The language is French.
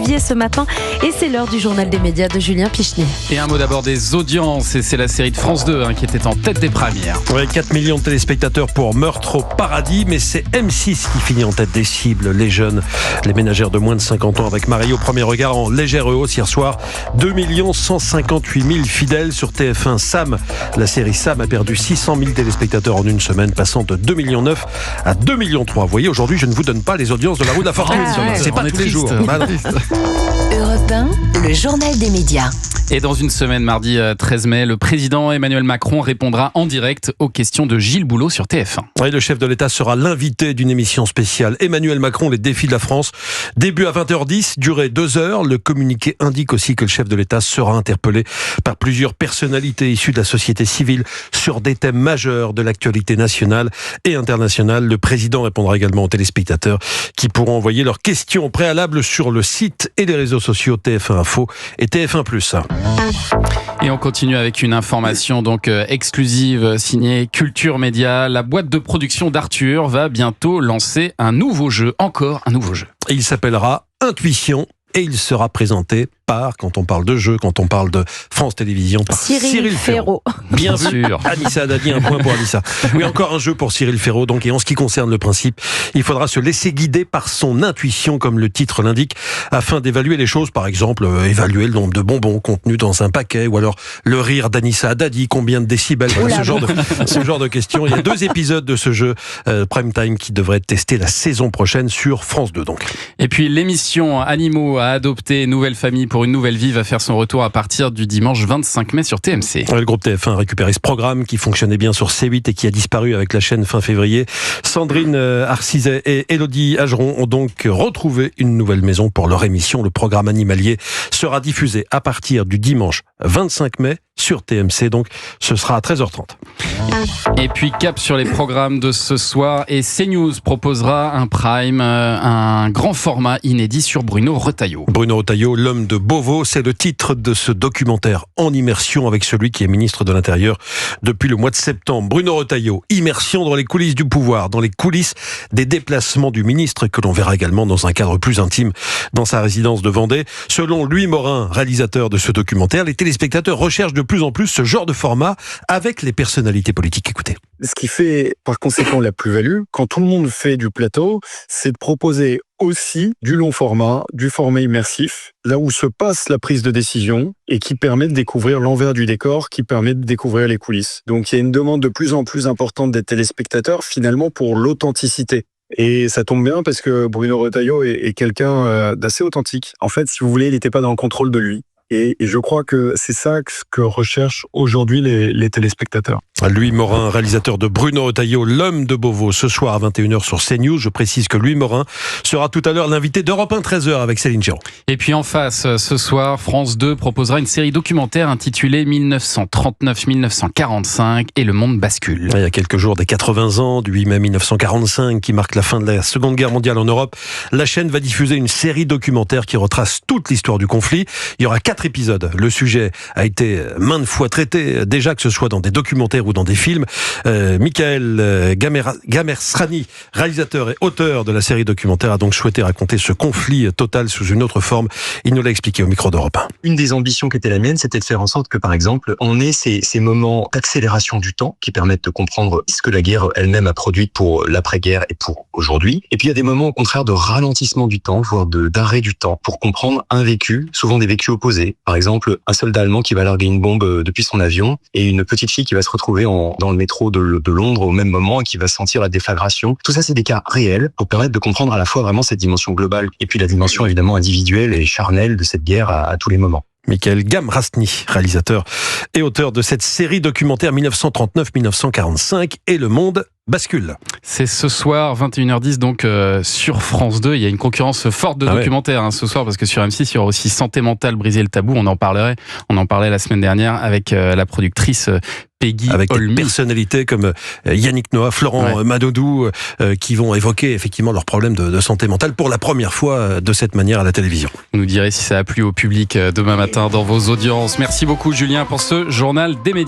publié ce matin et c'est l'heure du journal des médias de Julien Pichenet. Et un mot d'abord des audiences, et c'est la série de France 2 qui était en tête des premières. Ouais, 4 millions de téléspectateurs pour Meurtre au paradis, mais c'est M6 qui finit en tête des cibles, les jeunes, les ménagères de moins de 50 ans avec Marie au premier regard en légère hausse hier soir. 2 158 000 fidèles sur TF1. Sam, la série Sam a perdu 600 000 téléspectateurs en une semaine, passant de 2,9 millions à 2,3 millions. Vous voyez, aujourd'hui, je ne vous donne pas les audiences de la roue de la fortune. C'est pas tous les jours. Europe 1, le journal des médias. Et dans une semaine, mardi 13 mai, le président Emmanuel Macron répondra en direct aux questions de Gilles Boulot sur TF1. Oui, le chef de l'État sera l'invité d'une émission spéciale. Emmanuel Macron, les défis de la France. Début à 20h10, durée 2 heures. Le communiqué indique aussi que le chef de l'État sera interpellé par plusieurs personnalités issues de la société civile sur des thèmes majeurs de l'actualité nationale et internationale. Le président répondra également aux téléspectateurs qui pourront envoyer leurs questions préalables sur le site et les réseaux sociaux TF1 Info et TF1+. Et on continue avec une information donc exclusive signée Culture Média. La boîte de production d'Arthur va bientôt lancer encore un nouveau jeu. Il s'appellera Intuition et il sera présenté par, quand on parle de jeu, quand on parle de France Télévisions, par Cyril Ferraud. Bien sûr. Anissa Haddadi, un point pour Anissa. Oui, encore un jeu pour Cyril Ferraud. Donc, et en ce qui concerne le principe, il faudra se laisser guider par son intuition, comme le titre l'indique, afin d'évaluer les choses. Par exemple, évaluer le nombre de bonbons contenus dans un paquet, ou alors le rire d'Anissa Haddadi, combien de décibels, ce genre de questions. Il y a 2 épisodes de ce jeu Prime Time qui devraient être testés la saison prochaine sur France 2. Donc. Et puis l'émission Animaux à adopter, Nouvelle Famille pour une nouvelle vie va faire son retour à partir du dimanche 25 mai sur TMC. Le groupe TF1 a récupéré ce programme qui fonctionnait bien sur C8 et qui a disparu avec la chaîne fin février. Sandrine Arcizet et Élodie Ageron ont donc retrouvé une nouvelle maison pour leur émission. Le programme animalier sera diffusé à partir du dimanche 25 mai sur TMC, donc ce sera à 13h30. Et puis cap sur les programmes de ce soir, et CNews proposera un prime, un grand format inédit sur Bruno Retailleau. Bruno Retailleau, l'homme de Beauvau, c'est le titre de ce documentaire en immersion avec celui qui est ministre de l'Intérieur depuis le mois de septembre. Bruno Retailleau, immersion dans les coulisses du pouvoir, dans les coulisses des déplacements du ministre que l'on verra également dans un cadre plus intime dans sa résidence de Vendée. Selon Louis Morin, réalisateur de ce documentaire, les téléspectateurs recherchent de plus en plus ce genre de format avec les personnalités politiques. Écoutez. Ce qui fait par conséquent la plus-value, quand tout le monde fait du plateau, c'est de proposer aussi du long format, du format immersif, là où se passe la prise de décision et qui permet de découvrir l'envers du décor, qui permet de découvrir les coulisses. Donc il y a une demande de plus en plus importante des téléspectateurs finalement pour l'authenticité. Et ça tombe bien parce que Bruno Retailleau est quelqu'un d'assez authentique. En fait, si vous voulez, il n'était pas dans le contrôle de lui. Et je crois que c'est ça que recherchent aujourd'hui les téléspectateurs. Louis Morin, réalisateur de Bruno Retailleau, l'homme de Beauvau, ce soir à 21h sur CNews. Je précise que Louis Morin sera tout à l'heure l'invité d'Europe 1 13h avec Céline Géraud. Et puis en face, ce soir, France 2 proposera une série documentaire intitulée 1939-1945 et le monde bascule. Il y a quelques jours des 80 ans du 8 mai 1945 qui marque la fin de la Seconde Guerre mondiale en Europe. La chaîne va diffuser une série documentaire qui retrace toute l'histoire du conflit. Il y aura 4 épisodes. Le sujet a été maintes fois traité, déjà que ce soit dans des documentaires ou dans des films. Michael Gamersrani, réalisateur et auteur de la série documentaire, a donc souhaité raconter ce conflit total sous une autre forme. Il nous l'a expliqué au micro d'Europe 1. Une des ambitions qui était la mienne, c'était de faire en sorte que, par exemple, on ait ces moments d'accélération du temps qui permettent de comprendre ce que la guerre elle-même a produit pour l'après-guerre et pour aujourd'hui. Et puis, il y a des moments, au contraire, de ralentissement du temps, voire d'arrêt du temps, pour comprendre un vécu, souvent des vécus opposés. Par exemple, un soldat allemand qui va larguer une bombe depuis son avion et une petite fille qui va se retrouver dans le métro de Londres au même moment et qui va sentir la déflagration. Tout ça, c'est des cas réels pour permettre de comprendre à la fois vraiment cette dimension globale et puis la dimension évidemment individuelle et charnelle de cette guerre à tous les moments. Michael Gamersrani, réalisateur et auteur de cette série documentaire 1939-1945 et le monde bascule. C'est ce soir 21h10 donc sur France 2. Il y a une concurrence forte de documentaires ce soir parce que sur M6 il y aura aussi Santé mentale, briser le tabou. On en parlait la semaine dernière avec la productrice Peggy avec Olmy. Des personnalités comme Yannick Noah, Florent Madodou qui vont évoquer effectivement leurs problèmes de santé mentale pour la première fois de cette manière à la télévision. Vous nous direz si ça a plu au public demain matin dans vos audiences. Merci beaucoup Julien pour ce journal des médias.